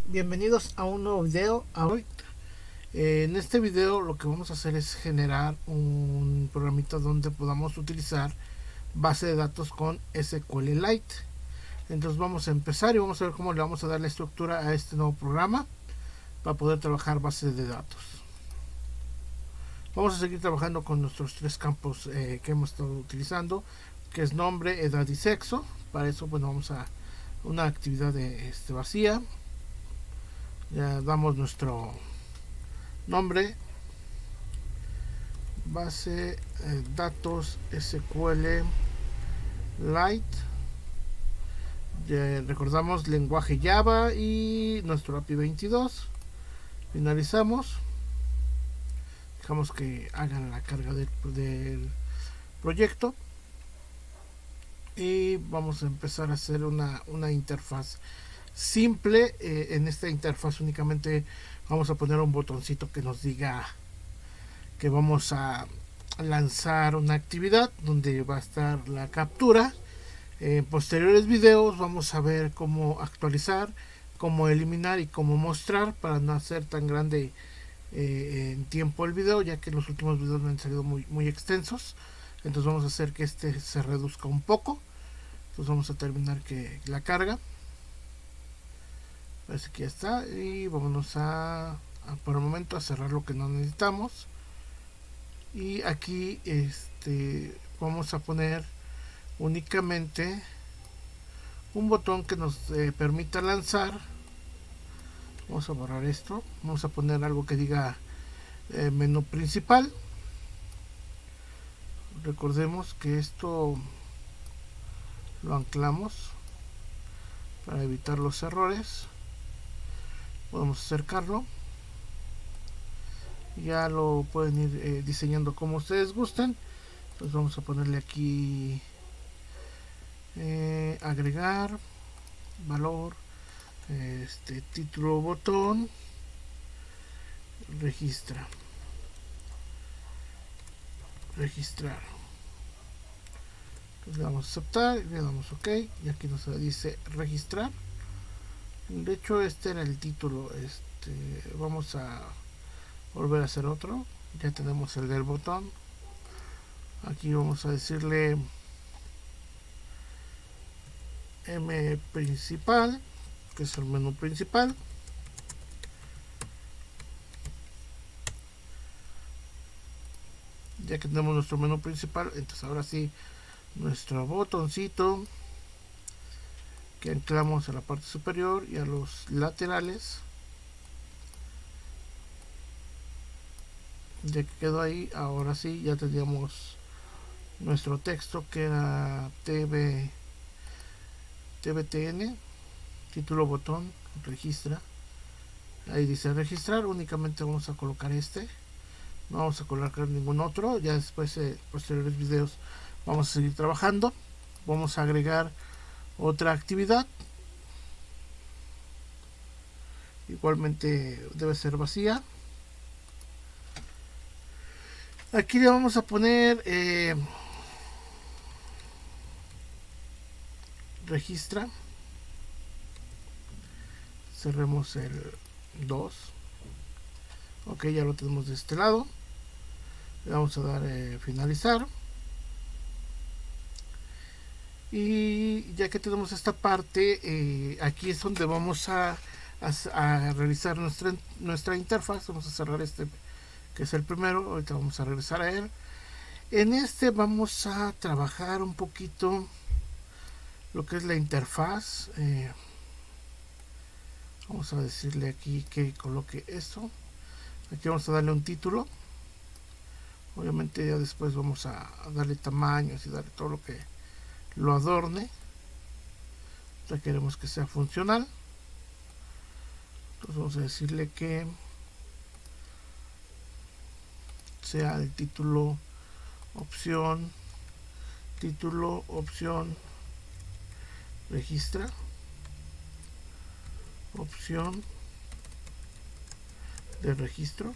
Bienvenidos a un nuevo video. En este video lo que vamos a hacer es generar un programita donde podamos utilizar base de datos con SQLite. Entonces vamos a empezar y vamos a ver cómo le vamos a dar la estructura a este nuevo programa para poder trabajar bases de datos. Vamos a seguir trabajando con nuestros tres campos que hemos estado utilizando, que es nombre, edad y sexo. Para eso, bueno, vamos a una actividad vacía. Ya damos nuestro nombre, base datos SQL Lite. Recordamos lenguaje Java y nuestro API 22. Finalizamos. Dejamos que hagan la carga del proyecto. Y vamos a empezar a hacer una interfaz simple. En esta interfaz únicamente vamos a poner un botoncito que nos diga que vamos a lanzar una actividad donde va a estar la captura. En posteriores videos vamos a ver cómo actualizar, cómo eliminar y cómo mostrar para no hacer tan grande en tiempo el video, ya que los últimos videos me han salido muy extensos. Entonces vamos a hacer que este se reduzca un poco. Entonces vamos a terminar que la carga. Parece que ya está. Y vámonos por el momento a cerrar lo que no necesitamos. Y aquí vamos a poner únicamente un botón que nos permita lanzar. Vamos a borrar esto. Vamos a poner algo que diga menú principal. Recordemos que esto lo anclamos para evitar los errores. Podemos acercarlo. Ya lo pueden ir diseñando como ustedes gusten. Pues vamos a ponerle aquí agregar valor, título, botón, registrar. Entonces le damos a aceptar y le damos ok, y aquí nos dice registrar. De hecho este era el título. Vamos a volver a hacer otro. Ya tenemos el del botón. Aquí vamos a decirle M principal, que es el menú principal. Ya que tenemos nuestro menú principal, entonces ahora sí, nuestro botoncito que anclamos a la parte superior y a los laterales. Ya que quedó ahí, ahora sí ya tendríamos nuestro texto que era TBTN, título, botón, registra. Ahí dice registrar, únicamente vamos a colocar no vamos a colocar ningún otro. Ya después posteriores videos vamos a seguir trabajando. Vamos a agregar otra actividad, igualmente debe ser vacía. Aquí le vamos a poner registra. Cerremos el 2. Ok, ya lo tenemos de este lado. Le vamos a dar finalizar. Y ya que tenemos esta parte, aquí es donde vamos a realizar nuestra interfaz. Vamos a cerrar que es el primero. Ahorita vamos a regresar a él. En vamos a trabajar un poquito lo que es la interfaz. Vamos a decirle aquí que coloque esto. Aquí vamos a darle un título. Obviamente ya después vamos a darle tamaños y darle todo lo que lo adorne. Ya queremos que sea funcional. Entonces vamos a decirle que sea el título opción registra, opción de registro.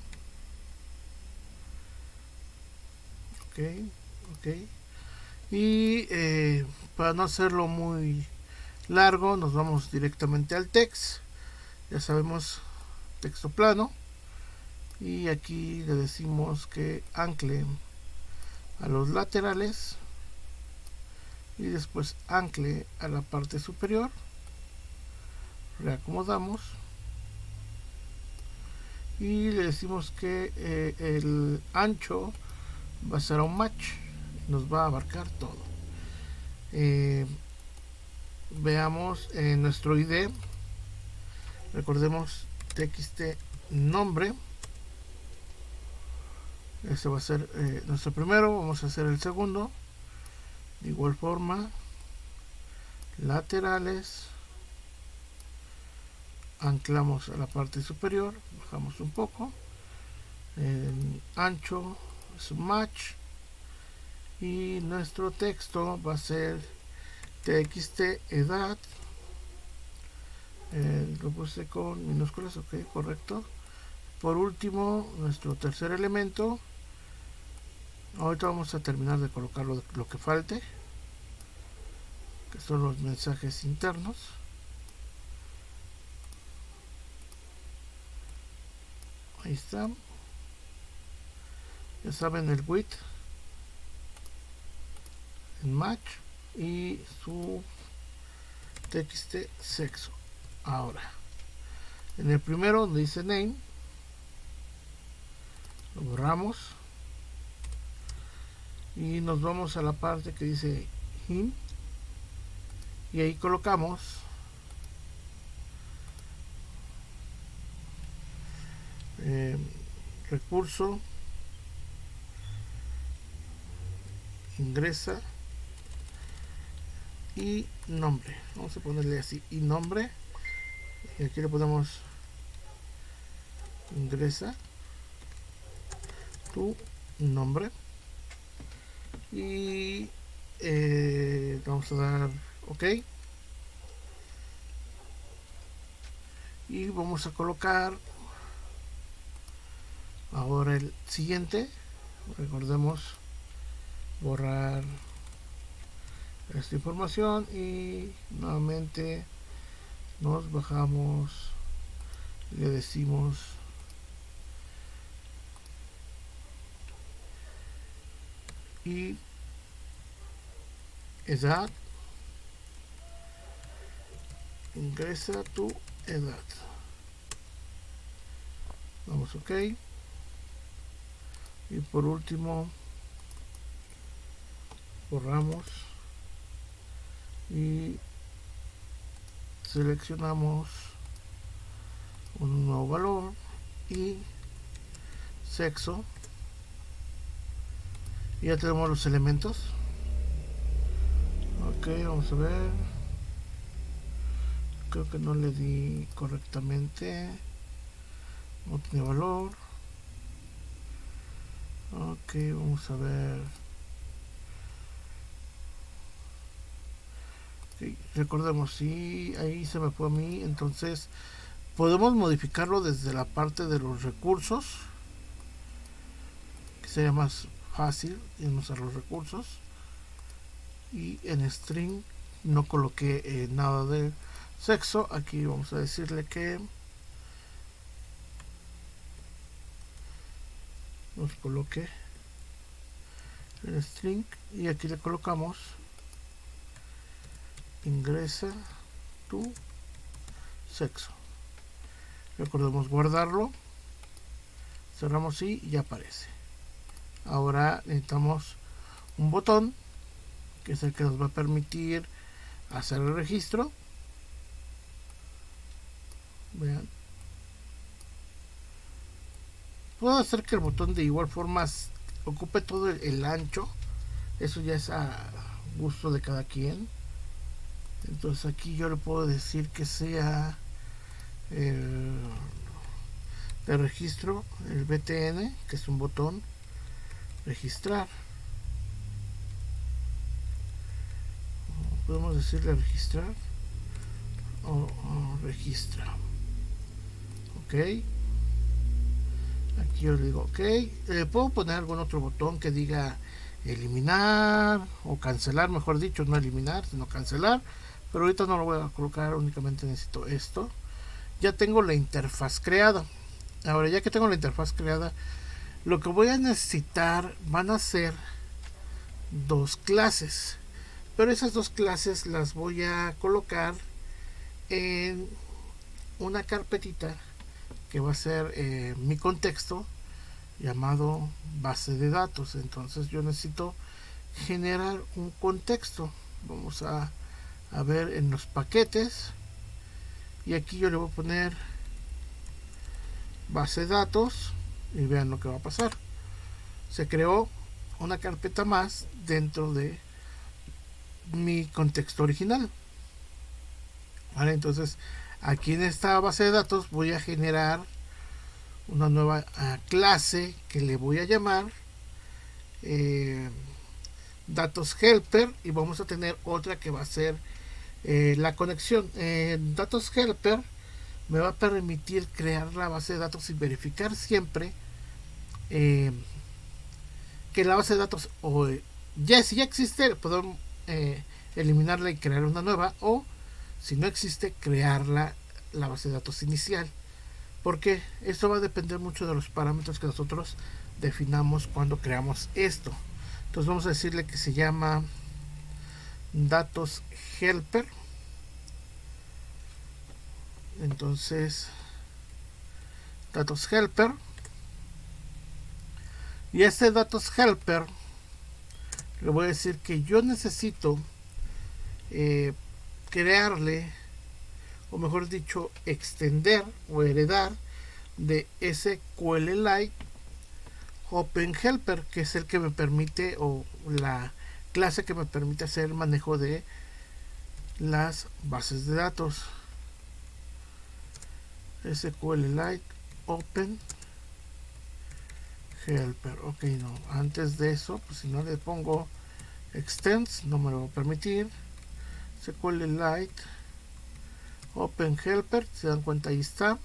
Ok. Y para no hacerlo muy largo, nos vamos directamente al text. Ya sabemos, texto plano, y aquí le decimos que ancle a los laterales y después ancle a la parte superior. Reacomodamos y le decimos que el ancho va a ser un match, nos va a abarcar todo. Veamos nuestro ID, recordemos txt nombre, ese va a ser nuestro primero, vamos a hacer el segundo, de igual forma, laterales, anclamos a la parte superior, bajamos un poco, el ancho es un match, y nuestro texto va a ser txt edad, lo puse con minúsculas, ok, correcto. Por último, nuestro tercer elemento, ahorita vamos a terminar de colocar lo que falte, que son los mensajes internos. Ahí está, ya saben, el width en match y su txt sexo. Ahora, en el primero donde dice name, lo borramos y nos vamos a la parte que dice him, y ahí colocamos recurso, ingresa y nombre. Vamos a ponerle así, y nombre, y aquí le ponemos ingresa tu nombre, y vamos a dar ok, y vamos a colocar ahora el siguiente. Recordemos borrar esta información y nuevamente nos bajamos, le decimos y edad, ingresa tu edad, vamos ok, y por último borramos y seleccionamos un nuevo valor y sexo, y ya tenemos los elementos. Ok, vamos a ver, creo que no le di correctamente, no tiene valor. Ok, vamos a ver. Okay, recordemos, si ahí se me fue a mí, entonces podemos modificarlo desde la parte de los recursos, que sería más fácil irnos a los recursos, y en string no coloqué nada de sexo. Aquí vamos a decirle que nos coloque el string, y aquí le colocamos ingresa tu sexo. Recordemos guardarlo, cerramos y ya aparece. Ahora necesitamos un botón que es el que nos va a permitir hacer el registro. Vean, puedo hacer que el botón de igual forma ocupe todo el ancho, eso ya es a gusto de cada quien. Entonces aquí yo le puedo decir que sea el de registro, el btn, que es un botón registrar. Podemos decirle registrar o registra. Ok, aquí yo le digo ok. Puedo poner algún otro botón que diga eliminar o cancelar, mejor dicho, no eliminar sino cancelar, pero ahorita no lo voy a colocar, únicamente necesito esto. ya tengo la interfaz creada. Ahora, ya que tengo la interfaz creada, lo que voy a necesitar van a ser dos clases, pero esas dos clases las voy a colocar en una carpetita que va a ser mi contexto llamado base de datos. Entonces yo necesito generar un contexto. Vamos a ver en los paquetes, y aquí yo le voy a poner base de datos y vean lo que va a pasar. Se creó una carpeta más dentro de mi contexto original. ¿Vale? Entonces aquí en esta base de datos voy a generar una nueva clase que le voy a llamar datos helper, y vamos a tener otra que va a ser la conexión. Datos helper me va a permitir crear la base de datos y verificar siempre que la base de datos, o si ya existe, podemos eliminarla y crear una nueva, o si no existe, crearla, la base de datos inicial, porque esto va a depender mucho de los parámetros que nosotros definamos cuando creamos esto. Entonces vamos a decirle que se llama datos helper. Entonces datos helper, y a este datos helper le voy a decir que yo necesito crearle, o mejor dicho, extender o heredar de SQLite Open Helper, que es el que me permite, o la clase que me permite hacer el manejo de las bases de datos. SQLite Open Helper. Ok, no, antes de eso, pues si no le pongo extends, no me lo va a permitir. SQLite Open Helper, se dan cuenta, ahí está,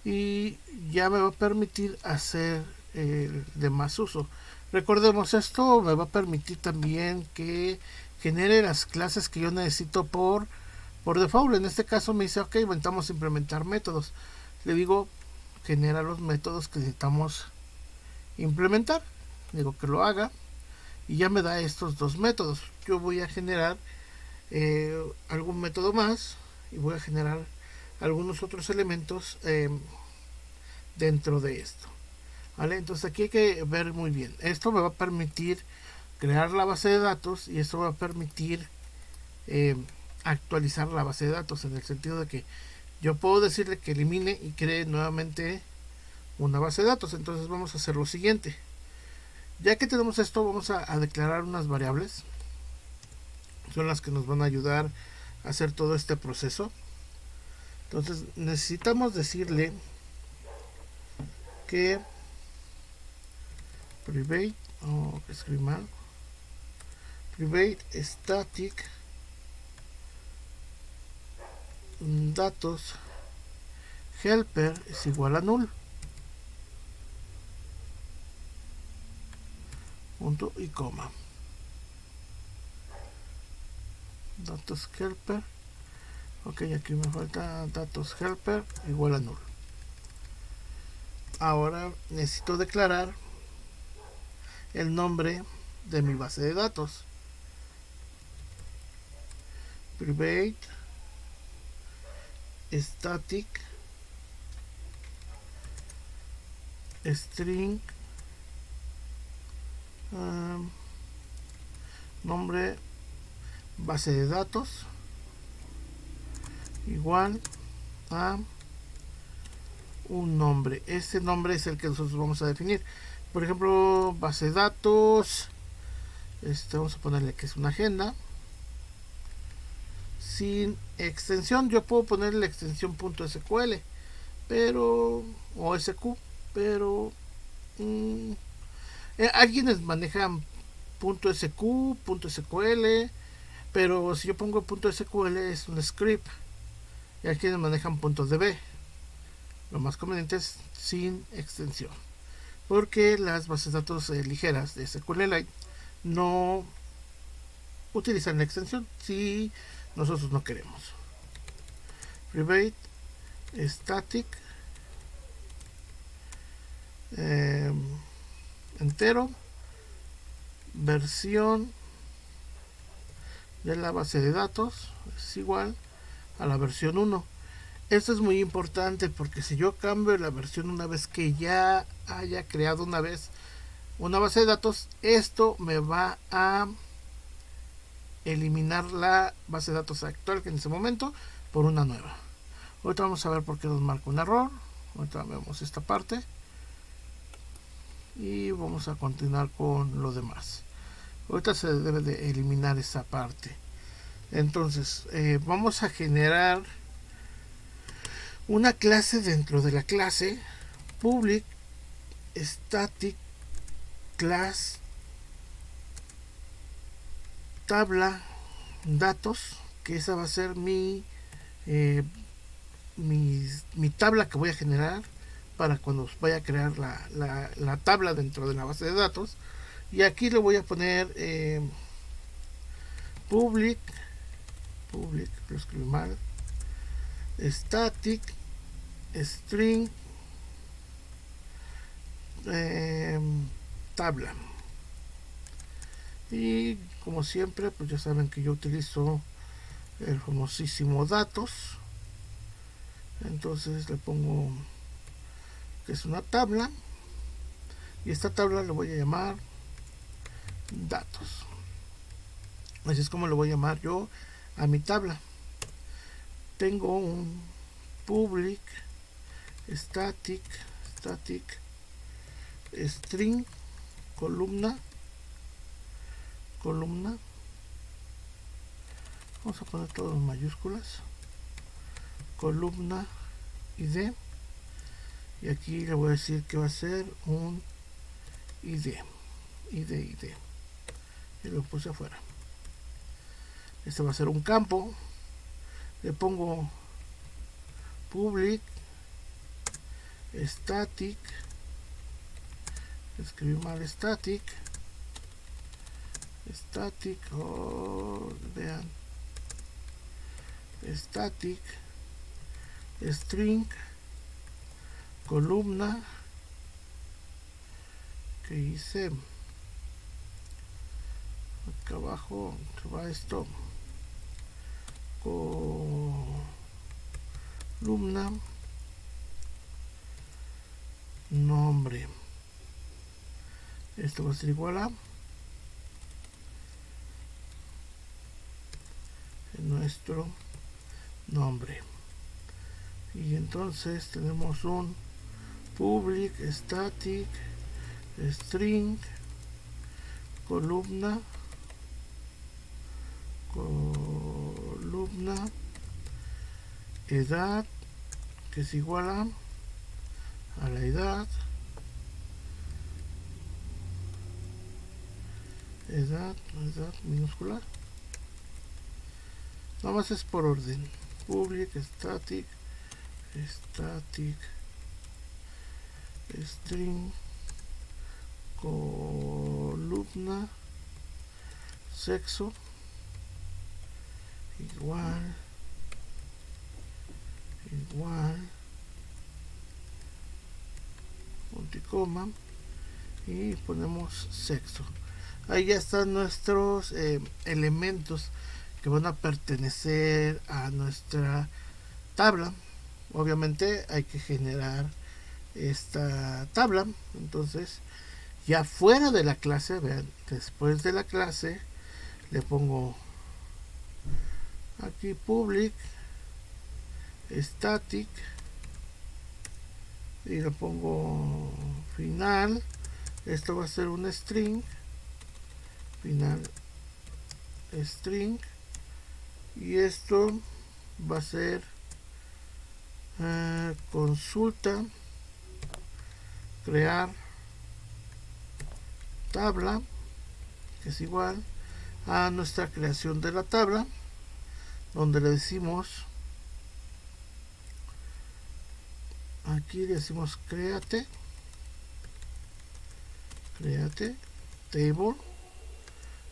y ya me va a permitir hacer el de más uso. Recordemos, esto me va a permitir también que genere las clases que yo necesito por default. En este caso me dice, ok, vamos a implementar métodos. Le digo, genera los métodos que necesitamos implementar. Digo que lo haga, y ya me da estos dos métodos. Yo voy a generar algún método más, y voy a generar algunos otros elementos dentro de esto. ¿Vale? Entonces aquí hay que ver muy bien. Esto me va a permitir crear la base de datos, y esto va a permitir actualizar la base de datos, en el sentido de que yo puedo decirle que elimine y cree nuevamente una base de datos. Entonces vamos a hacer lo siguiente. Ya que tenemos esto, vamos a declarar unas variables. Son las que nos van a ayudar a hacer todo este proceso. Entonces necesitamos decirle que private, escribí mal, private static datos helper es igual a null, punto y coma. Datos helper, ok, aquí me falta datos helper igual a null. Ahora necesito declarar el nombre de mi base de datos. Private static string nombre base de datos igual a un nombre. Este nombre es el que nosotros vamos a definir. Por ejemplo, base de datos, vamos a ponerle que es una agenda sin extensión. Yo puedo ponerle la extensión .sql, pero, o sq, pero alguienes manejan .sq, .sql, pero si yo pongo .sql es un script, y hay quienes manejan .db. Lo más conveniente es sin extensión, porque las bases de datos ligeras de SQLite no utilizan la extensión si nosotros no queremos. private static entero, versión de la base de datos es igual a la versión 1. Esto es muy importante porque si yo cambio la versión una vez que ya haya creado una vez una base de datos, esto me va a eliminar la base de datos actual que en ese momento por una nueva. Ahorita vamos a ver por qué nos marca un error. Ahorita vemos esta parte y vamos a continuar con lo demás. Ahorita se debe de eliminar esa parte. Entonces vamos a generar una clase dentro de la clase public static class tabla datos, que esa va a ser mi tabla que voy a generar para cuando vaya a crear la tabla dentro de la base de datos. Y aquí le voy a poner public, lo escribí mal, static string tabla. Y como siempre, pues ya saben que yo utilizo el famosísimo datos. Entonces le pongo que es una tabla, y esta tabla le voy a llamar datos. Así es como le voy a llamar yo a mi tabla. Tengo un public static string columna. Vamos a poner todo en mayúsculas. Columna id. Y aquí le voy a decir que va a ser un id. Y lo puse afuera. Este va a ser un campo. Le pongo public static, escribí mal, static, vean, static string columna, que hice acá abajo, se va esto, columna nombre. Esto va a ser igual a nuestro nombre. Y entonces tenemos un public static string columna edad, que es igual a la edad minúscula. Nada más es por orden. Public static string columna sexo igual punticoma, y ponemos sexo. Ahí ya están nuestros elementos que van a pertenecer a nuestra tabla. Obviamente hay que generar esta tabla. Entonces ya fuera de la clase, vean, después de la clase le pongo aquí public static y le pongo final. Esto va a ser un string, final string, y esto va a ser consulta crear tabla, que es igual a nuestra creación de la tabla, donde le decimos, aquí le decimos créate table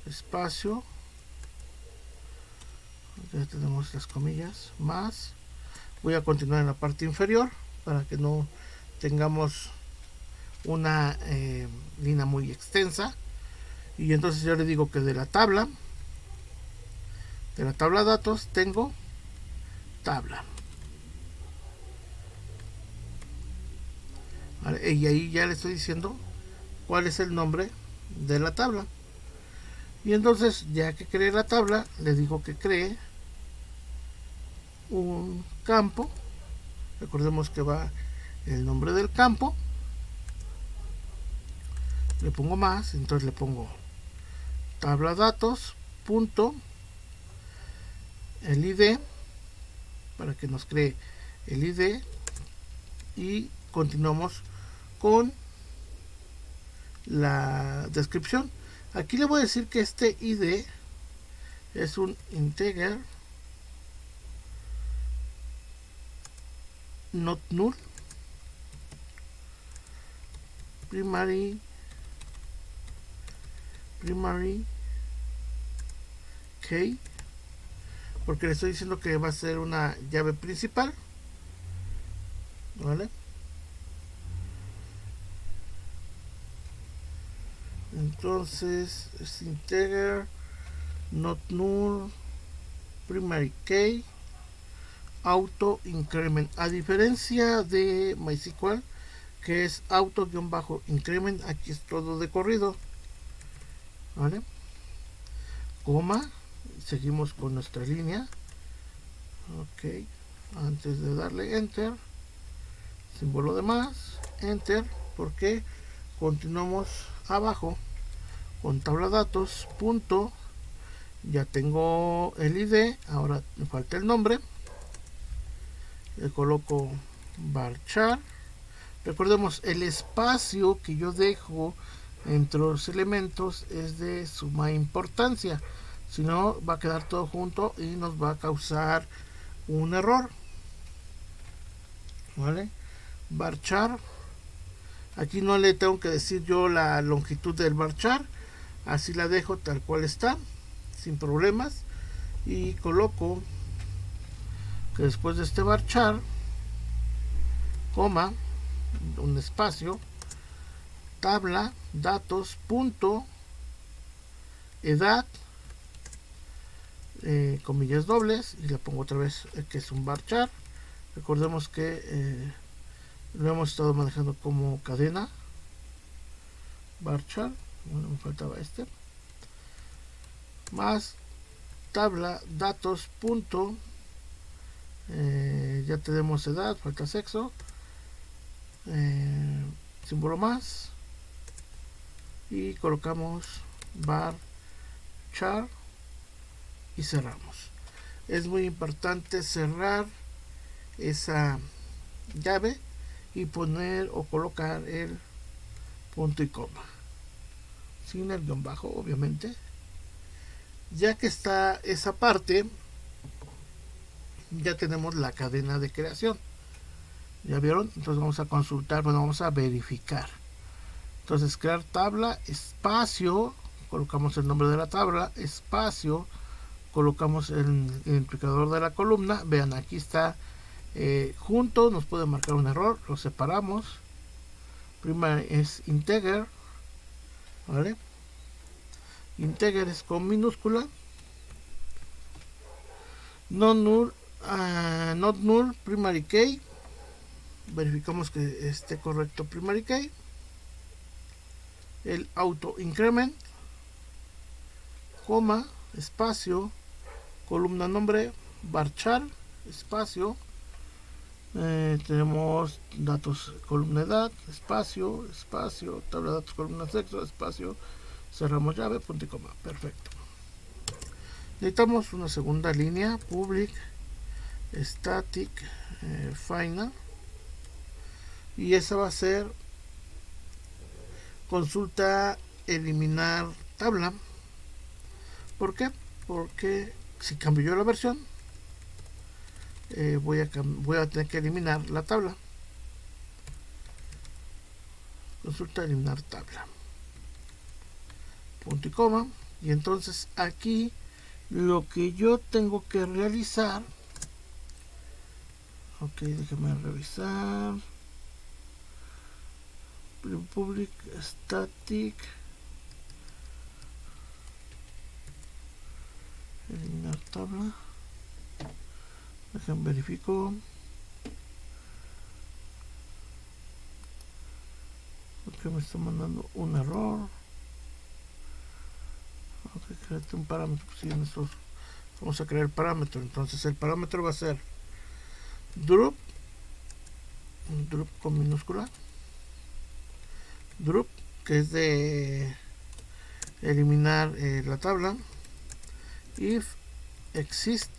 espacio, ya tenemos las comillas, más Voy a continuar en la parte inferior para que no tengamos una línea muy extensa. Y entonces yo le digo que de la tabla datos tengo tabla, ¿vale? Y ahí ya le estoy diciendo cuál es el nombre de la tabla. Y entonces ya que creé la tabla, le digo que cree un campo. Recordemos que va el nombre del campo, le pongo más, entonces le pongo tabla datos punto el id para que nos cree el id, y continuamos con la descripción. Aquí le voy a decir que este id es un integer not null primary key, porque le estoy diciendo que va a ser una llave principal, ¿vale? Entonces es integer not null primary key auto increment, a diferencia de MySQL que es auto-increment. Aquí es todo de corrido, ¿vale? Coma, seguimos con nuestra línea. Ok, antes de darle enter, símbolo de más, enter, porque continuamos abajo con tabla datos punto, ya tengo el id, ahora me falta el nombre, le coloco varchar. Recordemos, el espacio que yo dejo entre los elementos es de suma importancia, si no va a quedar todo junto y nos va a causar un error, ¿vale? Varchar, aquí no le tengo que decir yo la longitud del varchar, así la dejo tal cual está, sin problemas, y coloco que después de este varchar, coma, un espacio, tabla datos punto edad, comillas dobles, y le pongo otra vez que es un varchar. Recordemos que lo hemos estado manejando como cadena varchar, bueno, me faltaba este, más tabla datos punto, ya tenemos edad, falta sexo, símbolo más, y colocamos varchar y cerramos. Es muy importante cerrar esa llave y poner o colocar el punto y coma sin el guión bajo, obviamente. Ya que está esa parte, ya tenemos la cadena de creación, ya vieron. Entonces vamos a consultar, bueno, vamos a verificar. Entonces crear tabla, espacio, colocamos el nombre de la tabla, espacio, colocamos el identificador de la columna. Vean, aquí está junto, nos puede marcar un error, lo separamos. Primero es integer, ¿vale? Integer es con minúscula. Not null primary key, verificamos que esté correcto primary key. El auto increment, coma, espacio, columna nombre, varchar, espacio, tenemos datos, columna edad, espacio, tabla de datos, columna sexo, espacio, cerramos llave, punto y coma. Perfecto. Necesitamos una segunda línea, public static final, y esa va a ser consulta eliminar tabla. ¿Por qué? Porque si cambio yo la versión, voy a tener que eliminar la tabla. Consulta eliminar tabla, punto y coma. Y entonces aquí lo que yo tengo que realizar Ok, déjeme revisar. Public static, eliminar tabla. Déjenme verifico. Porque me está mandando un error. Ok, créate un parámetro. Pues sí, nosotros vamos a crear el parámetro. Entonces el parámetro va a ser drop con minúscula, drop, que es de eliminar la tabla, if exist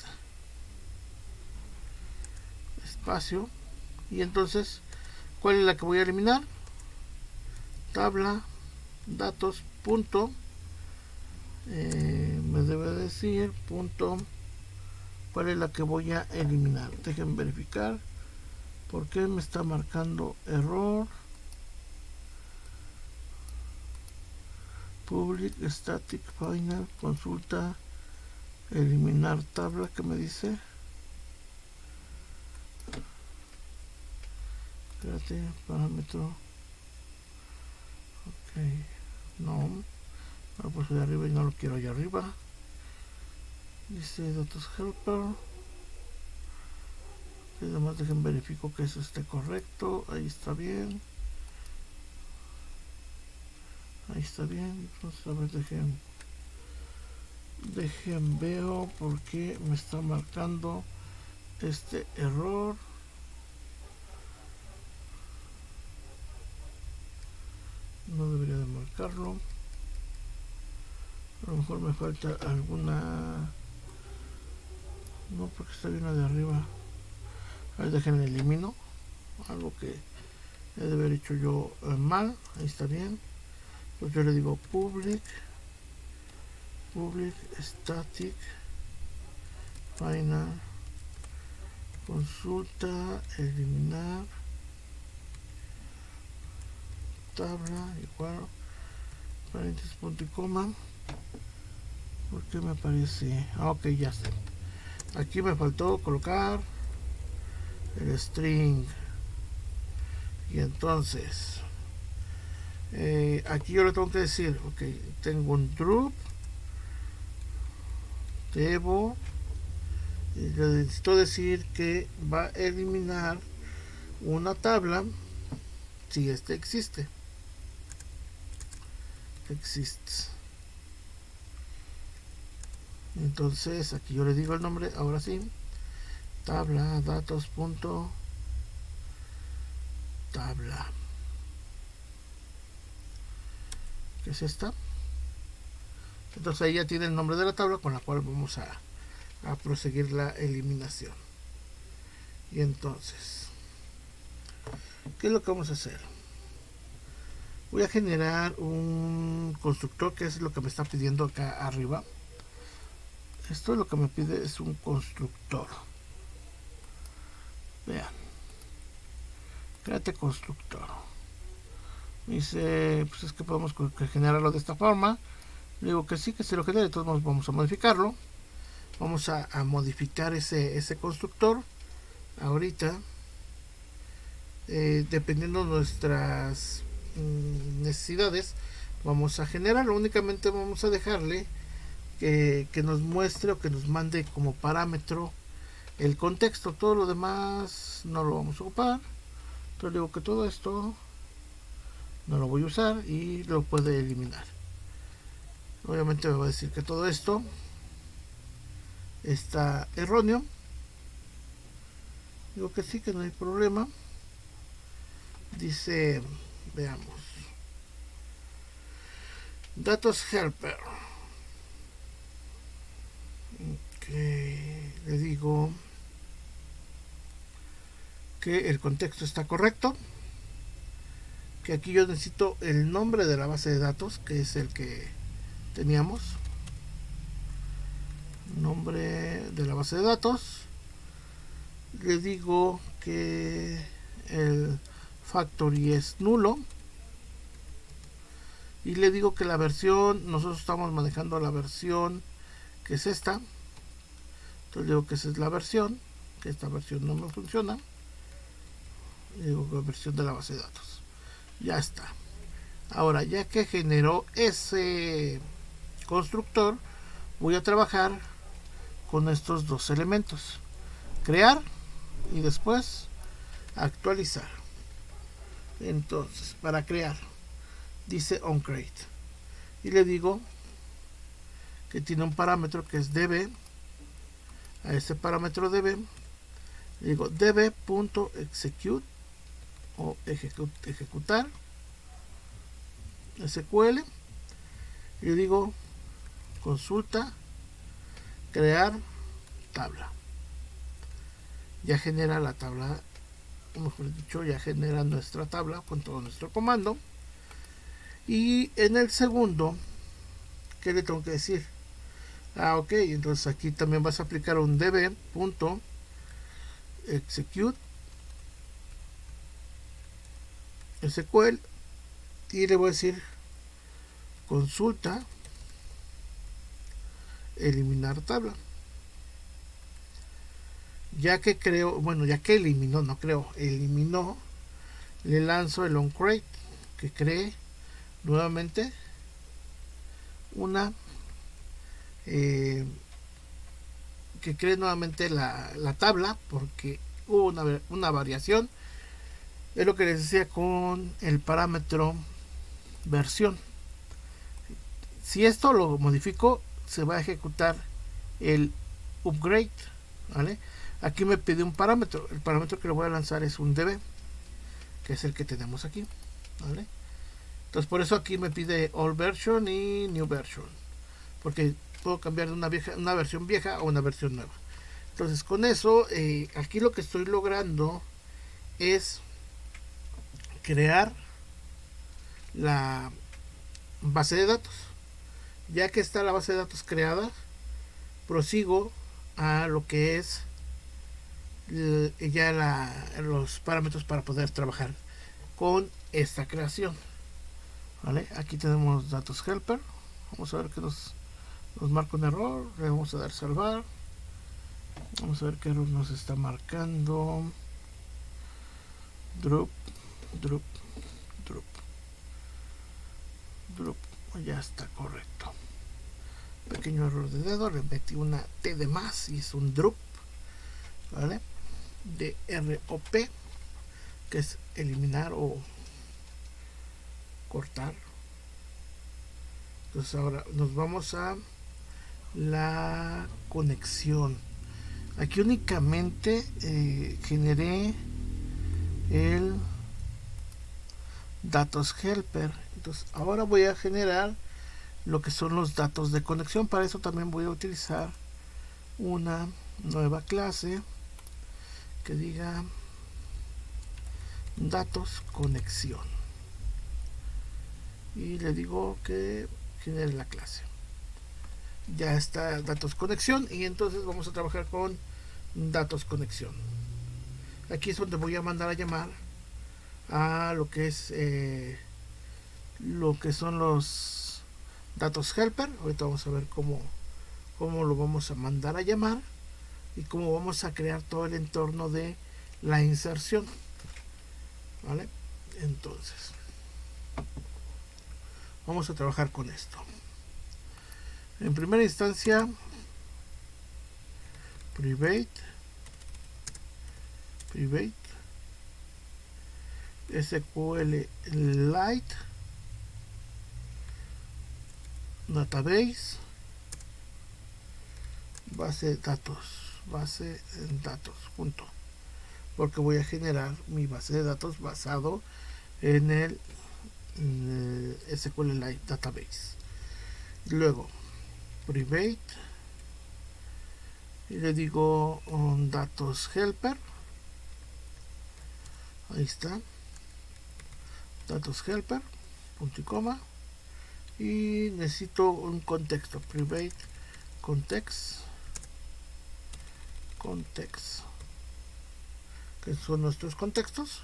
espacio, y entonces ¿cuál es la que voy a eliminar? Tabla datos punto, me debe decir punto, ¿cuál es la que voy a eliminar? Dejen verificar porque me está marcando error. Public static final consulta eliminar tabla, que me dice. Espérate, parámetro. Ok, no lo puse de arriba y no lo quiero allá arriba. Dice datos helper. Y además dejen verifico que eso esté correcto. Ahí está bien. Ahí está bien. Entonces a ver, dejen veo por qué me está marcando este error. No debería de marcarlo. A lo mejor me falta alguna. No, porque está bien la de arriba. A ver, dejen elimino algo que he de haber hecho yo mal. Ahí está bien. Pues yo le digo public static final consulta eliminar tabla igual paréntesis punto y coma. Porque me aparece, ok, ya sé, aquí me faltó colocar el string, y entonces aquí yo le tengo que decir, ok, tengo un drop, debo, y le necesito decir que va a eliminar una tabla si este existe. Entonces aquí yo le digo el nombre, ahora sí, tabla datos punto tabla, que es esta. Entonces ahí ya tiene el nombre de la tabla con la cual vamos a proseguir la eliminación. Y entonces, ¿qué es lo que vamos a hacer? Voy a generar un constructor, que es lo que me está pidiendo acá arriba. Esto es lo que me pide, es un constructor. Vean, créate constructor. Me dice, pues es que podemos generarlo de esta forma. Le digo que sí, que se lo genere. Entonces vamos a modificarlo. Vamos a modificar ese constructor ahorita, dependiendo de nuestras necesidades. Vamos a generarlo, únicamente vamos a dejarle que nos muestre o que nos mande como parámetro el contexto. Todo lo demás no lo vamos a ocupar. Entonces digo que todo esto no lo voy a usar y lo puede eliminar. Obviamente me va a decir que todo esto está erróneo. Digo que sí, que no hay problema. Dice, veamos, datos helper. Okay, le digo que el contexto está correcto, que aquí yo necesito el nombre de la base de datos, que es el que teníamos, nombre de la base de datos. Le digo que el factory es nulo, y le digo que la versión, nosotros estamos manejando la versión que es esta. Entonces digo que esa es la versión. que esta versión no me funciona. Digo, versión de la base de datos. Ya está. Ahora, ya que generó ese constructor, voy a trabajar con estos dos elementos: crear y después actualizar. Entonces, para crear, dice onCreate y le digo que tiene un parámetro que es db. A ese parámetro db le digo db.execute o ejecutar SQL y le digo consulta crear tabla. Ya genera la tabla, mejor dicho, ya genera nuestra tabla con todo nuestro comando. Y en el segundo, ¿qué le tengo que decir? Ok, entonces aquí también vas a aplicar un db.execute SQL y le voy a decir consulta eliminar tabla. Ya que eliminó, le lanzo el onCreate que cree nuevamente la tabla, porque hubo una variación. Es lo que les decía con el parámetro versión. Si esto lo modifico, se va a ejecutar el upgrade, ¿vale? Aquí me pide un parámetro. El parámetro que le voy a lanzar es un db, que es el que tenemos aquí, ¿vale? Entonces por eso aquí me pide all version y new version, porque puedo cambiar de una versión vieja a una versión nueva. Entonces con eso, aquí lo que estoy logrando es crear la base de datos. Ya que está la base de datos creada, prosigo a lo que es los parámetros para poder trabajar con esta creación, ¿vale? Aquí tenemos datos helper. Vamos a ver que nos marca un error. Le vamos a dar salvar. Vamos a ver qué error nos está marcando. Drop. Ya está correcto. Pequeño error de dedo. Le metí una T de más y es un drop, ¿vale? De ROP, que es eliminar o cortar. Entonces ahora nos vamos a la conexión. Aquí únicamente generé el datos helper. Entonces ahora voy a generar lo que son los datos de conexión. Para eso también voy a utilizar una nueva clase que diga datos conexión y le digo que genere la clase. Ya está datos conexión y entonces vamos a trabajar con datos conexión. Aquí es donde voy a mandar a llamar a lo que es lo que son los datos helper. Ahorita vamos a ver cómo lo vamos a mandar a llamar y cómo vamos a crear todo el entorno de la inserción, ¿vale? Entonces vamos a trabajar con esto. En primera instancia, private SQLite database base de datos junto, porque voy a generar mi base de datos basado en el SQLite database. Luego private y le digo datos helper. Ahí está, datos helper, punto y coma, y necesito un contexto, private context, que son nuestros contextos.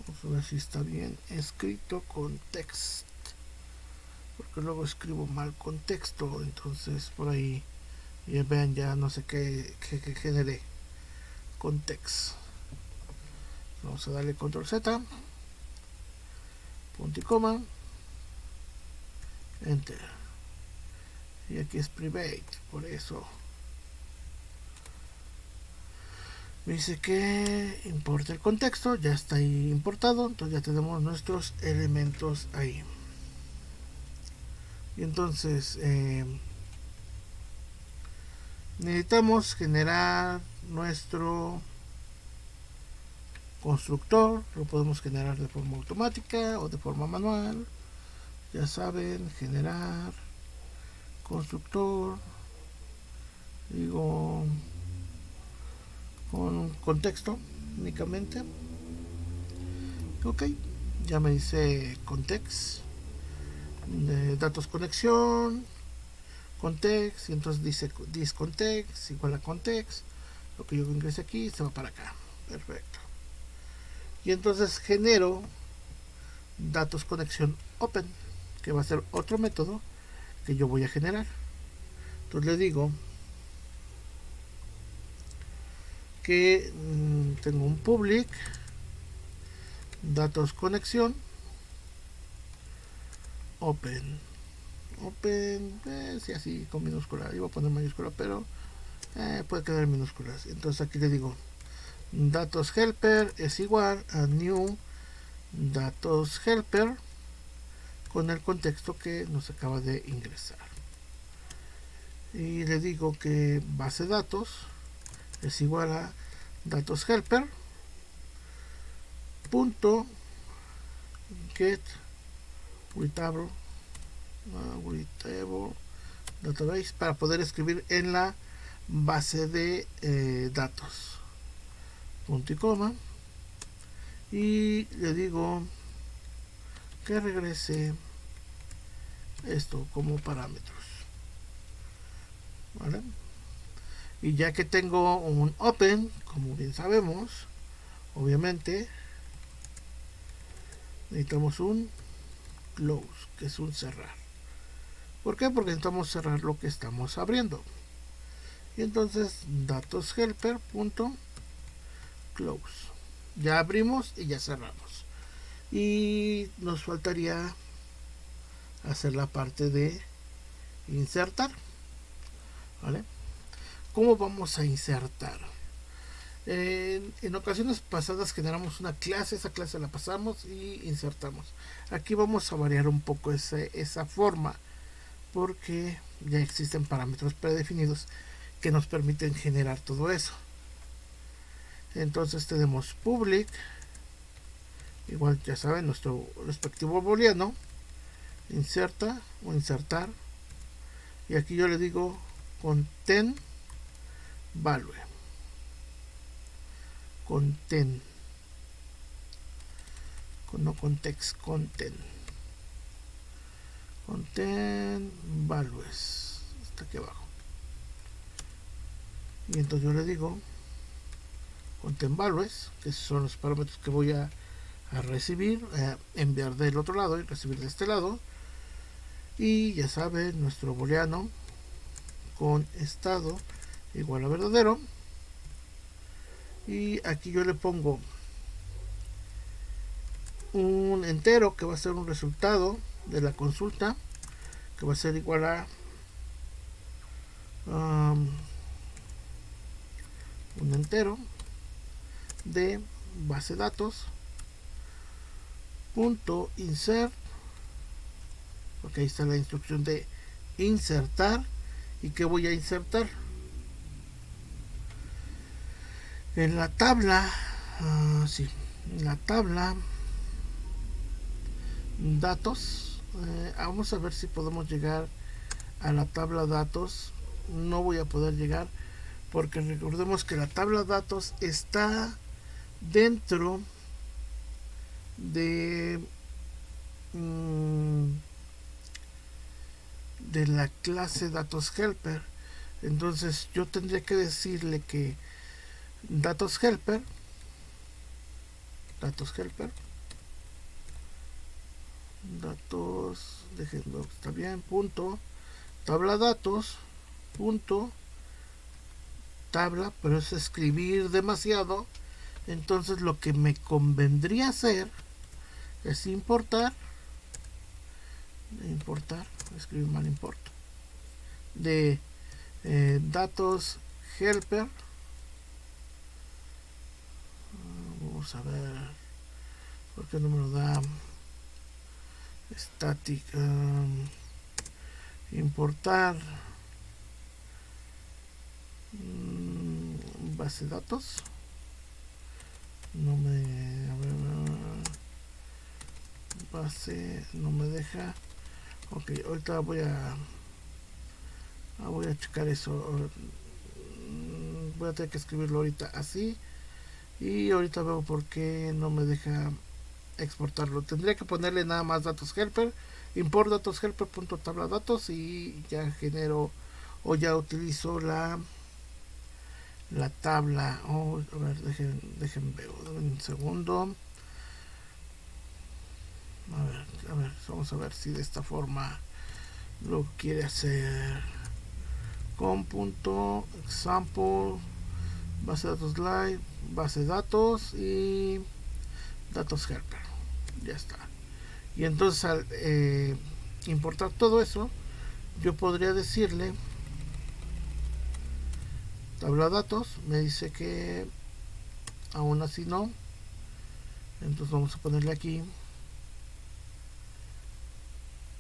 Vamos a ver si está bien escrito, context, porque luego escribo mal contexto, entonces por ahí ya vean, ya no sé qué generé. Context. Vamos a darle control Z, punto y coma, enter. Y aquí es private, por eso me dice que importe el contexto, ya está ahí importado, entonces ya tenemos nuestros elementos ahí. Y entonces necesitamos generar nuestro constructor, lo podemos generar de forma automática o de forma manual. Ya saben, generar constructor, digo, con contexto únicamente. Ok, ya me dice context, de datos conexión, context, y entonces dice discontext igual a context. Lo que yo ingrese aquí se va para acá. Perfecto. Y entonces genero datos conexión open, que va a ser otro método que yo voy a generar. Entonces le digo que tengo un public datos conexión open. Sí, así con minúscula, iba a poner mayúscula, pero puede quedar en minúsculas. Entonces aquí le digo datos helper es igual a new datos helper con el contexto que nos acaba de ingresar. Y le digo que base de datos es igual a datos helper punto get readable database para poder escribir en la base de datos, punto y coma, y le digo que regrese esto como parámetros, ¿vale? Y ya que tengo un open, como bien sabemos, obviamente necesitamos un close, que es un cerrar. ¿Por qué? Porque necesitamos cerrar lo que estamos abriendo. Y entonces datos helper punto close. Ya abrimos y ya cerramos. Y nos faltaría hacer la parte de insertar, ¿vale? ¿Cómo vamos a insertar? En ocasiones pasadas generamos una clase, esa clase la pasamos y insertamos. Aquí vamos a variar un poco esa forma, porque ya existen parámetros predefinidos que nos permiten generar todo eso. Entonces tenemos public, igual ya saben, nuestro respectivo booleano, inserta o insertar, y aquí yo le digo content value, content, no context, content values, hasta aquí abajo. Y entonces yo le digo content values, que son los parámetros que voy a recibir, enviar del otro lado y recibir de este lado. Y ya saben, nuestro booleano con estado igual a verdadero, y aquí yo le pongo un entero que va a ser un resultado de la consulta, que va a ser igual a un entero de base de datos punto insert, porque ahí está la instrucción de insertar. ¿Y qué voy a insertar? En la tabla, sí, en la tabla datos, vamos a ver si podemos llegar a la tabla datos. No voy a poder llegar porque recordemos que la tabla datos está dentro de la clase datos helper. Entonces yo tendría que decirle que datos helper datos, déjenlo, está bien, punto, tabla datos, punto, tabla, pero es escribir demasiado. Entonces lo que me convendría hacer es importar, escribir mal importo, de datos helper. Vamos a ver por qué no me lo da. Static, importar base de datos. No me, a ver, base no me deja. Ok, ahorita voy a checar eso. Voy a tener que escribirlo ahorita así, y ahorita veo por qué no me deja exportarlo. Tendría que ponerle nada más datos helper, import datos helper punto tabla datos, y ya genero o ya utilizo la tabla. A ver, dejen ver un segundo. A ver, vamos a ver si de esta forma lo quiere hacer. Con punto example, base de datos live, base de datos y datos helper. Ya está. Y entonces al importar todo eso, yo podría decirle tabla datos. Me dice que aún así no. Entonces vamos a ponerle aquí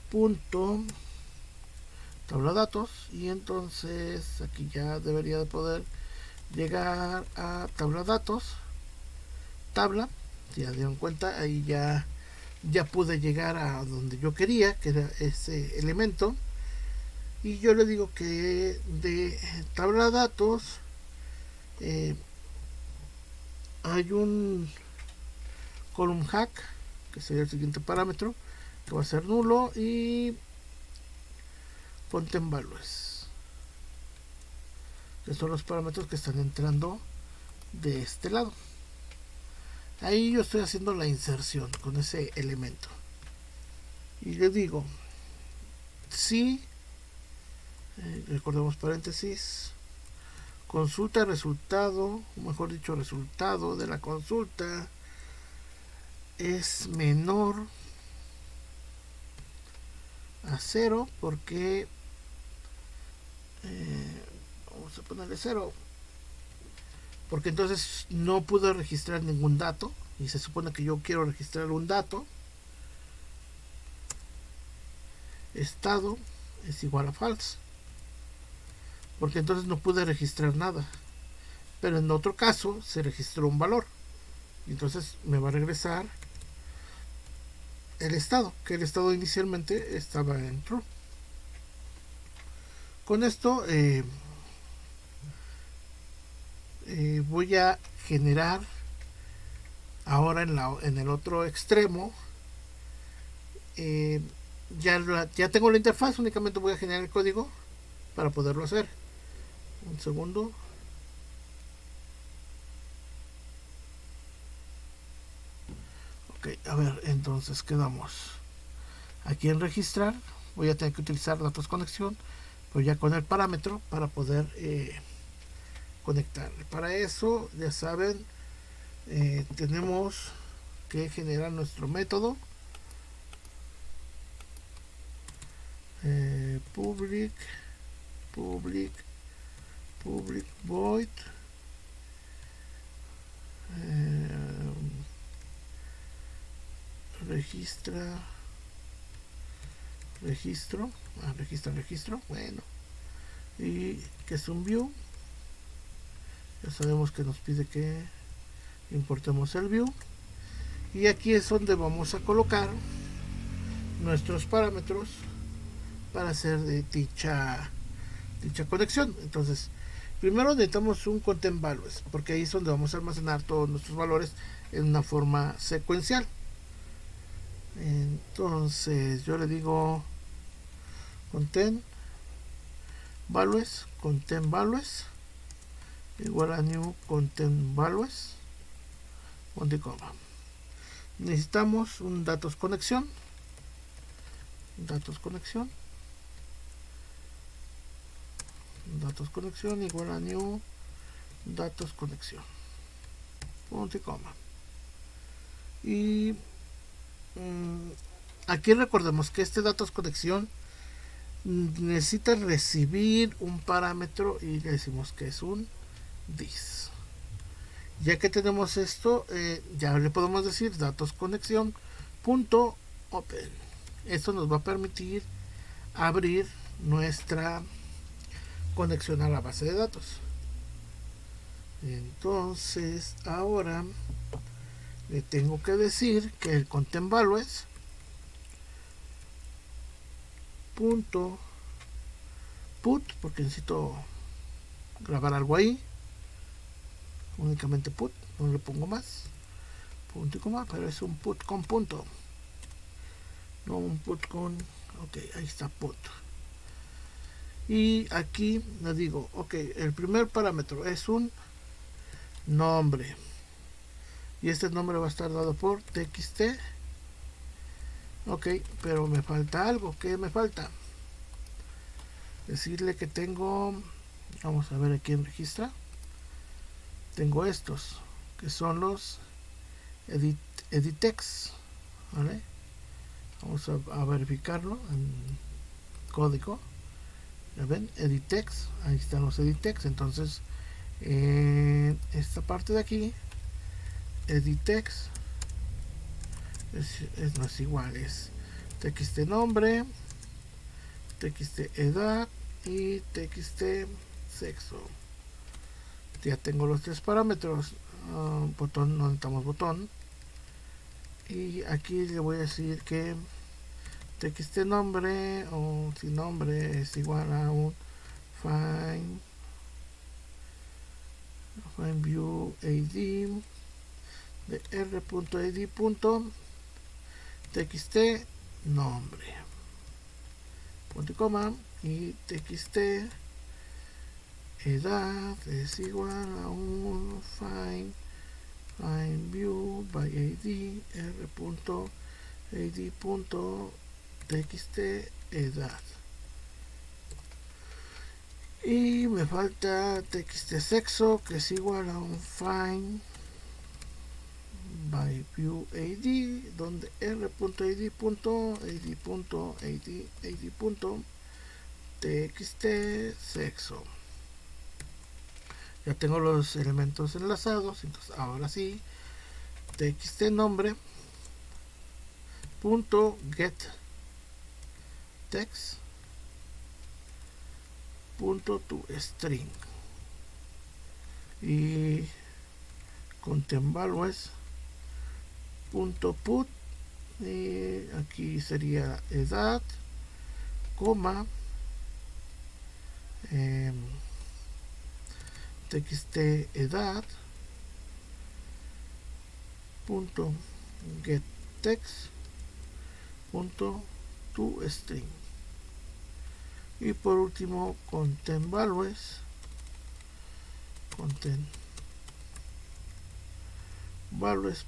punto tabla datos, y entonces aquí ya debería de poder llegar a tabla datos, tabla. Si ya dieron cuenta, ahí ya pude llegar a donde yo quería, que era ese elemento. Y yo le digo que de tabla datos hay un column hack, que sería el siguiente parámetro, que va a ser nulo, y content values, que son los parámetros que están entrando de este lado. Ahí yo estoy haciendo la inserción con ese elemento, y le digo si recordemos paréntesis, consulta resultado, o mejor dicho, resultado de la consulta es menor a 0, porque vamos a ponerle 0, porque entonces no pude registrar ningún dato, y se supone que yo quiero registrar un dato. Estado es igual a false, porque entonces no pude registrar nada. Pero en otro caso se registró un valor, y entonces me va a regresar el estado, que el estado inicialmente estaba en true. Con esto voy a generar ahora en el otro extremo. Ya tengo la interfaz, únicamente voy a generar el código para poderlo hacer. Un segundo. Ok, a ver, entonces quedamos aquí en registrar. Voy a tener que utilizar datos conexión, pero ya con el parámetro para poder conectar. Para eso, ya saben, tenemos que generar nuestro método public void registro, bueno, y que es un view. Ya sabemos que nos pide que importemos el view, y aquí es donde vamos a colocar nuestros parámetros para hacer de dicha conexión. Entonces, primero necesitamos un content values, porque ahí es donde vamos a almacenar todos nuestros valores en una forma secuencial. Entonces yo le digo content values igual a new content values, necesitamos un datos conexión, datos conexión igual a new datos conexión, punto y coma. Y aquí recordemos que este datos conexión necesita recibir un parámetro y le decimos que es un dis. Ya que tenemos esto, ya le podemos decir datos conexión punto open. Esto nos va a permitir abrir nuestra conexión a la base de datos. Entonces ahora le tengo que decir que el content values punto put, porque necesito grabar algo ahí, únicamente put, no le pongo más, punto y coma, pero es un put con punto, no un put con, ok, ahí está put. Y aquí le digo, ok, el primer parámetro es un nombre, y este nombre va a estar dado por txt. Ok, pero me falta algo. ¿Qué me falta? Decirle que tengo, vamos a ver aquí en registra, tengo estos que son los editex, ¿vale? Vamos a verificarlo en código. ¿Ya ven? Editex, ahí están los editex. Entonces en esta parte de aquí, editex no es igual, es txt nombre, txt edad y txt sexo. Ya tengo los tres parámetros. Botón, no necesitamos botón. Y aquí le voy a decir que txt nombre o si nombre es igual a un find view ad de r.ad.txt nombre, punto y coma, y txt edad es igual a un find view by ad r.ad.txt edad. Y me falta txt sexo, que es igual a un find by view ad, donde r.ad.ad.txt sexo. Ya tengo los elementos enlazados. Entonces ahora sí, txt nombre punto get text punto to string y content values punto put, y aquí sería edad, coma, txt edad punto get text punto to string, y por último content values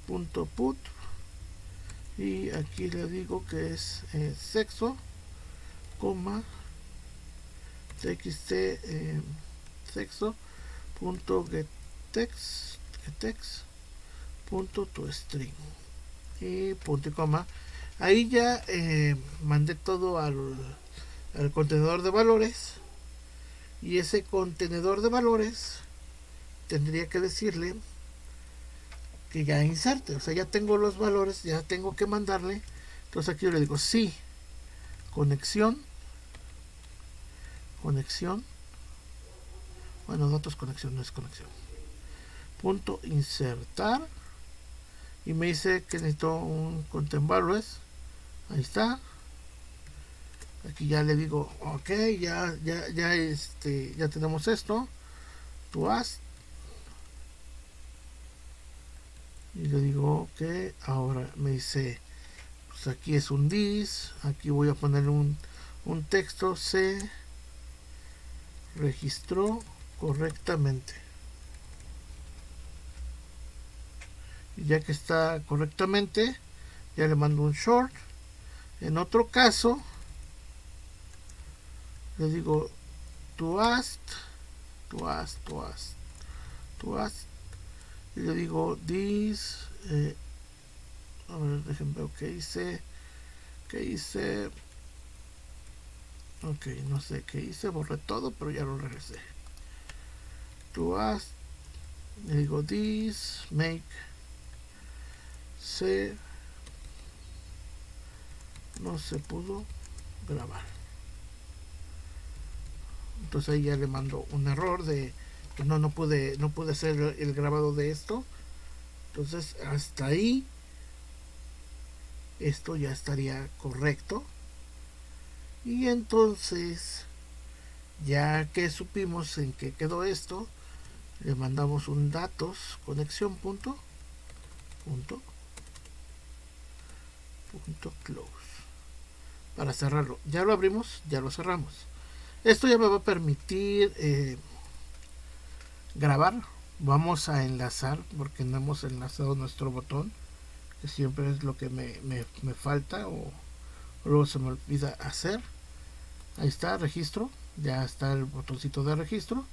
punto put, y aquí le digo que es sexo, coma, txt sexo punto get text punto to string, y punto y coma. Ahí ya mandé todo al contenedor de valores, y ese contenedor de valores tendría que decirle que ya inserte, o sea, ya tengo los valores, ya tengo que mandarle. Entonces aquí yo le digo sí, conexión, bueno, datos conexión, no es conexión, punto insertar, y me dice que necesito un content values. Ahí está. Aquí ya le digo ok, ya tenemos esto, to ask, y le digo que ahora me dice, pues aquí es un dis, aquí voy a poner un texto, se registró correctamente, y ya que está correctamente ya le mando un short. En otro caso le digo toast, y le digo this, a ver, déjenme ver qué hice, ok, no sé qué hice, borré todo, pero ya lo regresé. Toast, le digo this, make, no se pudo grabar. Entonces ahí ya le mando un error de que no pude hacer el grabado de esto. Entonces hasta ahí esto ya estaría correcto. Y entonces, ya que supimos en qué quedó esto, le mandamos un datos conexión punto close para cerrarlo. Ya lo abrimos, ya lo cerramos. Esto ya me va a permitir grabar. Vamos a enlazar, porque no hemos enlazado nuestro botón, que siempre es lo que me falta o luego se me olvida hacer. Ahí está, registro, ya está el botoncito de registro.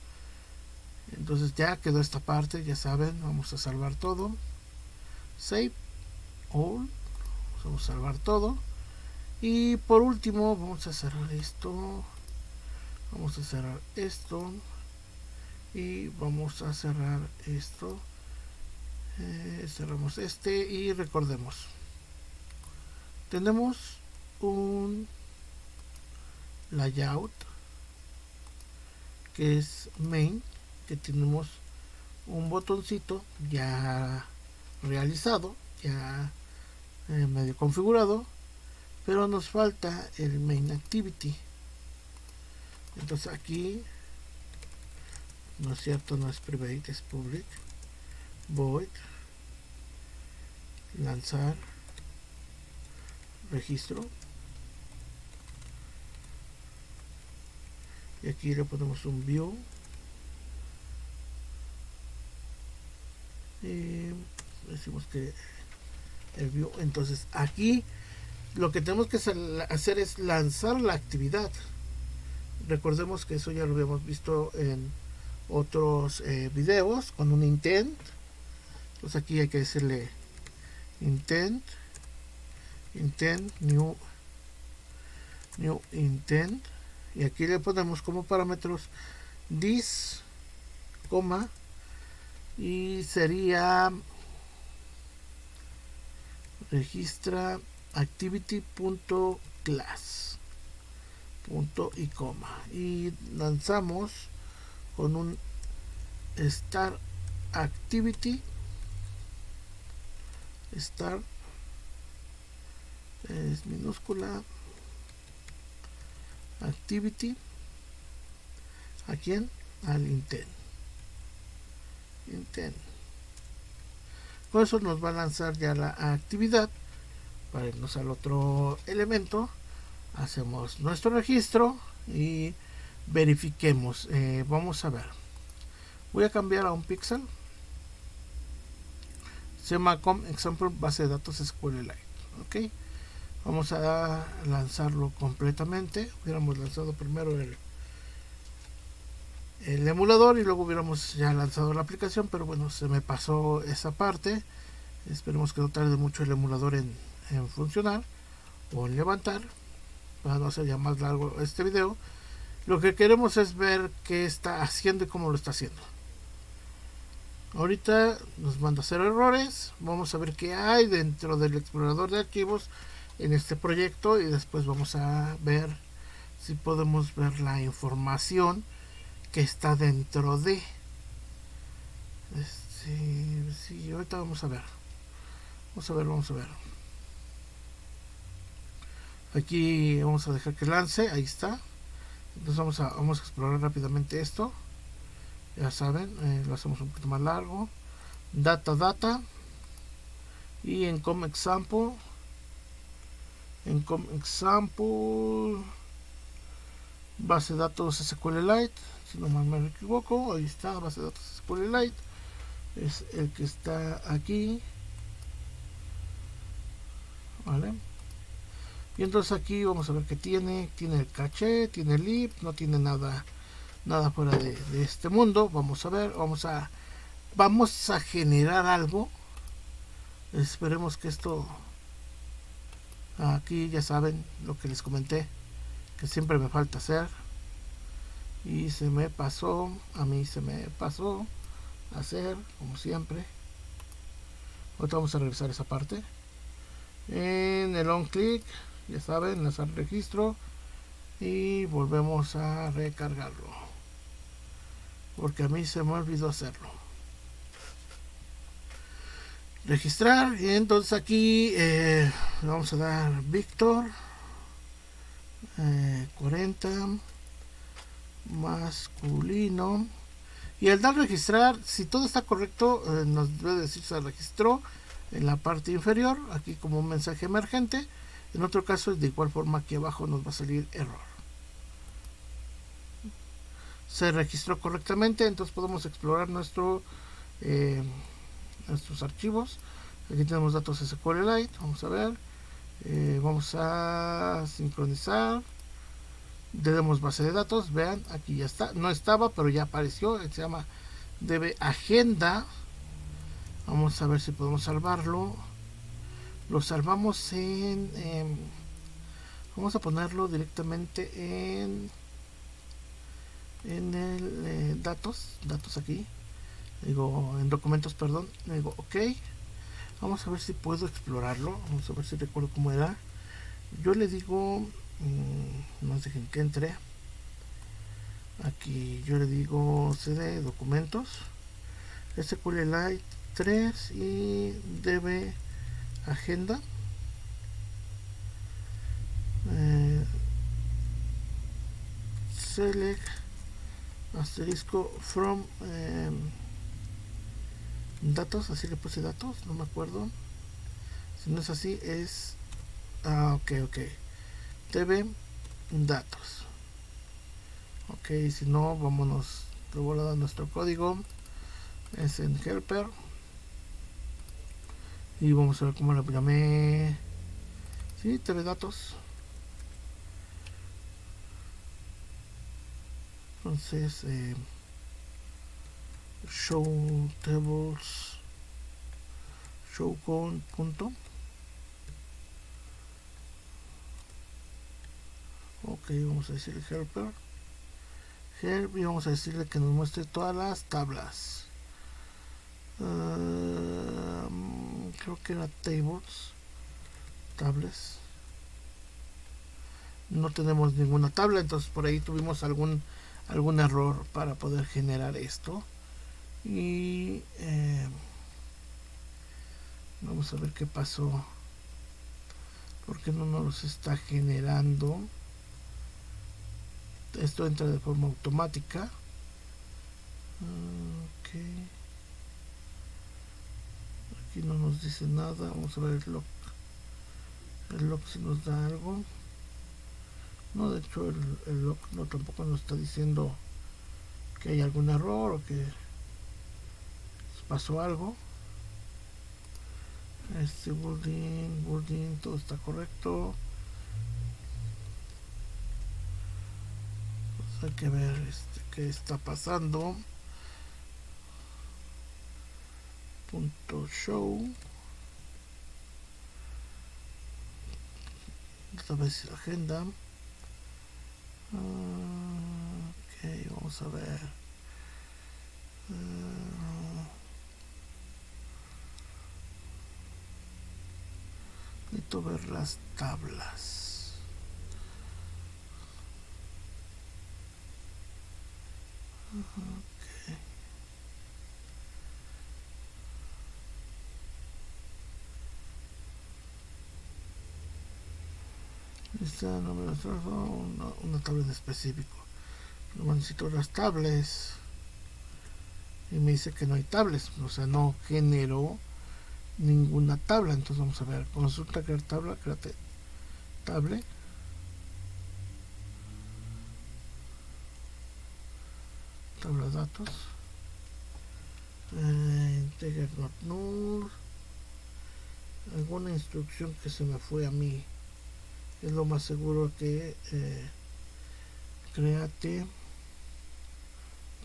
Entonces ya quedó esta parte, ya saben, vamos a salvar todo. Save all, vamos a salvar todo. Y por último vamos a cerrar esto, vamos a cerrar esto y vamos a cerrar esto. Cerramos este y recordemos, tenemos un layout que es main, que tenemos un botoncito ya realizado, ya medio configurado, pero nos falta el main activity. Entonces aquí, no es cierto, no es private, es public, void, lanzar, registro, y aquí le ponemos un view y decimos que el view. Entonces aquí lo que tenemos que hacer es lanzar la actividad. Recordemos que eso ya lo habíamos visto en otros videos con un intent. Entonces aquí hay que decirle intent new intent, y aquí le ponemos como parámetros this, coma, y sería registra activity.class punto y coma, y lanzamos con un start activity, start es minúscula activity, ¿a quién? Al intent. Con eso nos va a lanzar ya la actividad. Para irnos al otro elemento, hacemos nuestro registro y verifiquemos. Vamos a ver, voy a cambiar a un pixel, se llama com example base de datos SQLite. Ok, vamos a lanzarlo completamente. Hubiéramos lanzado primero el emulador y luego hubiéramos ya lanzado la aplicación, pero bueno, se me pasó esa parte. Esperemos que no tarde mucho el emulador en funcionar o en levantar, para no hacer ya más largo este video. Lo que queremos es ver qué está haciendo y cómo lo está haciendo. Ahorita nos manda a hacer errores. Vamos a ver qué hay dentro del explorador de archivos en este proyecto y después vamos a ver si podemos ver la información que está dentro de sí, ahorita vamos a ver. Aquí vamos a dejar que lance, ahí está. Entonces vamos a explorar rápidamente esto. Ya saben, lo hacemos un poquito más largo. Data y en com example base de datos SQLite, si no me equivoco, ahí está, base de datos SQLite, es el que está aquí, vale. Y entonces aquí vamos a ver que tiene el caché, tiene el lib, no tiene nada fuera de este mundo. Vamos a ver, vamos a generar algo. Esperemos que esto, aquí ya saben lo que les comenté, que siempre me falta hacer y se me pasó, a mí se me pasó hacer, como siempre. Ahorita vamos a revisar esa parte. En el on click, ya saben, enlazar registro y volvemos a recargarlo, porque a mí se me olvidó hacerlo. Registrar, y entonces aquí vamos a dar Víctor 40 masculino, y al dar registrar, si todo está correcto, nos debe decir se registró en la parte inferior, aquí como un mensaje emergente. En otro caso, de igual forma, aquí abajo nos va a salir error. Se registró correctamente, entonces podemos explorar nuestros archivos. Aquí tenemos datos SQLite, vamos a ver, vamos a sincronizar, le damos base de datos, vean, aquí ya está, no estaba, pero ya apareció, se llama db agenda. Vamos a ver si podemos salvarlo. Lo salvamos vamos a ponerlo directamente en el datos aquí, digo en documentos, perdón, digo ok. Vamos a ver si puedo explorarlo, vamos a ver si recuerdo cómo era. Yo le digo, nos dejen que entre aquí, yo le digo cd documentos SQLite 3 y db agenda, select asterisco from datos, así le puse datos, no me acuerdo, si no es así es ok, db datos, ok, si no vámonos de volada a nuestro código, es en helper y vamos a ver cómo lo llamé, sí, tv datos. Entonces show tables, show con punto, ok, vamos a decirle helper help y vamos a decirle que nos muestre todas las tablas. Creo que era tables, no tenemos ninguna tabla, entonces por ahí tuvimos algún error para poder generar esto. Y vamos a ver qué pasó, porque no nos está generando. Esto entra de forma automática. Okay. Aquí no nos dice nada, vamos a ver el log si nos da algo. No, de hecho el log no, tampoco nos está diciendo que hay algún error o que pasó algo. Este wording, todo está correcto. Pues hay que ver qué está pasando. Punto show. Esta vez la agenda. Ok, vamos a ver. Necesito ver las tablas. Okay. Esta no me una tabla en específico. No necesito las tablas. Y me dice que no hay tablas. O sea, no generó ninguna tabla. Entonces vamos a ver. Consulta crear tabla. Créate table. Tabla de datos. Integer not null. Alguna instrucción que se me fue a mí es lo más seguro que create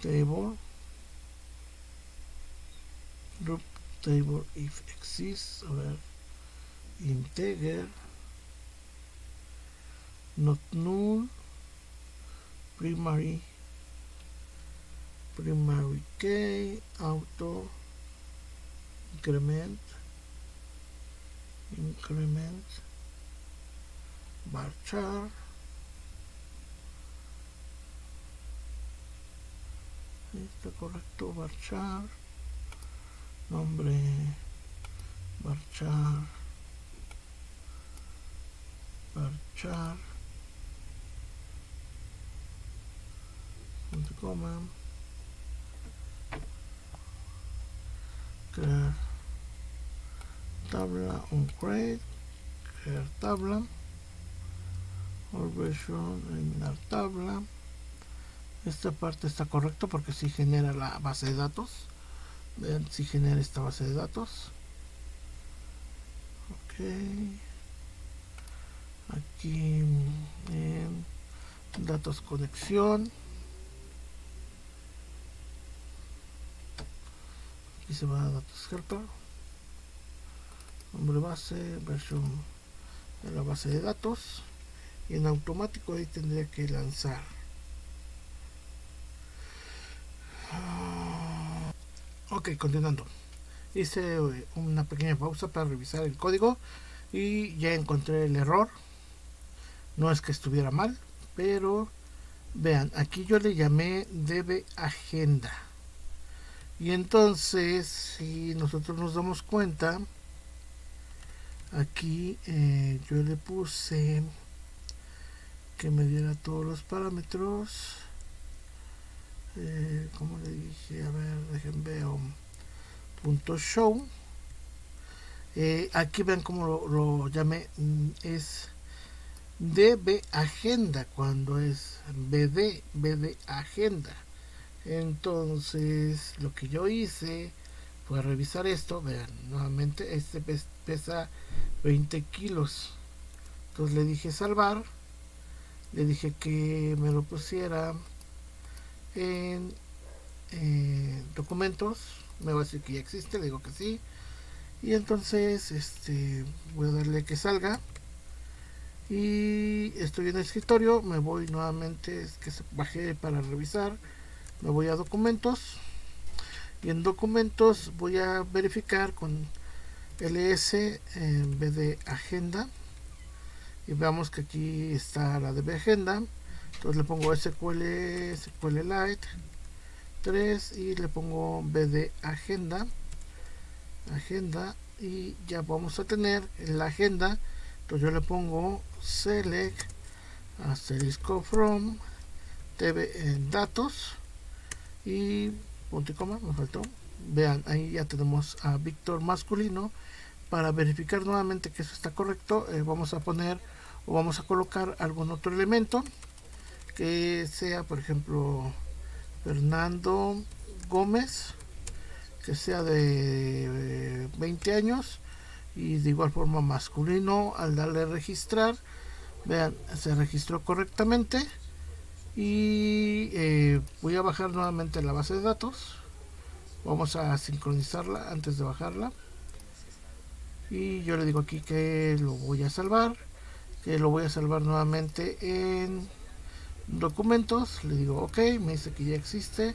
table group table if exists, a ver, integer not null primary key auto increment varchar está correcto, varchar nombre varchar punto coma crear tabla on create, crear tabla or version, eliminar tabla. Esta parte está correcto porque si genera la base de datos. Vean si genera esta base de datos. Ok, aquí en datos conexión, aquí se va a datos helper, nombre base, versión de la base de datos, y en automático ahí tendría que lanzar. Ok, continuando, hice una pequeña pausa para revisar el código y ya encontré el error. No es que estuviera mal, pero vean, aquí yo le llamé db agenda, y entonces si nosotros nos damos cuenta, aquí yo le puse que me diera todos los parámetros, como le dije, a ver, dejen veo punto show, aquí vean como lo llamé, es db agenda cuando es bd agenda. Entonces lo que yo hice fue revisar esto. Vean, nuevamente este pesa 20 kilos. Entonces le dije salvar, le dije que me lo pusiera en documentos, me va a decir que ya existe, le digo que sí, y entonces voy a darle que salga, y estoy en el escritorio, me voy nuevamente, es que bajé para revisar, me voy a documentos, y en documentos voy a verificar con ls en vez de agenda, y veamos que aquí está la DB agenda. Entonces le pongo SQLite 3 y le pongo bd agenda, y ya vamos a tener la agenda. Entonces yo le pongo select asterisco from tv en datos y punto y coma, me faltó. Vean, ahí ya tenemos a Víctor masculino. Para verificar nuevamente que eso está correcto, vamos a poner o vamos a colocar algún otro elemento que sea, por ejemplo, Fernando Gómez, que sea de 20 años, y de igual forma masculino. Al darle registrar, vean, se registró correctamente, y voy a bajar nuevamente la base de datos. Vamos a sincronizarla antes de bajarla, y yo le digo aquí que lo voy a salvar, nuevamente en documentos. Le digo ok, me dice que ya existe,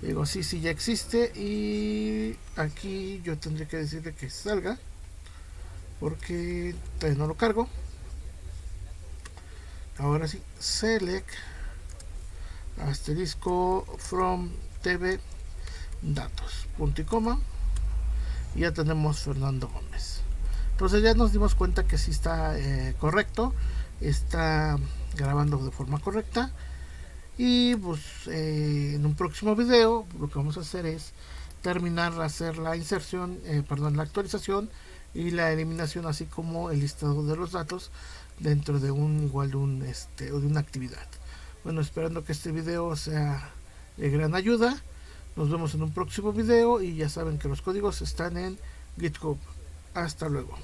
le digo sí, ya existe, y aquí yo tendría que decirle que salga porque todavía no lo cargo. Ahora sí, select asterisco from tv datos, punto y coma, y ya tenemos Fernando Gómez. Entonces ya nos dimos cuenta que sí está correcto, está grabando de forma correcta, y pues en un próximo video lo que vamos a hacer es terminar de hacer la inserción, la actualización y la eliminación, así como el listado de los datos dentro de una actividad. Bueno, esperando que este video sea de gran ayuda. Nos vemos en un próximo video, y ya saben que los códigos están en GitHub. Hasta luego.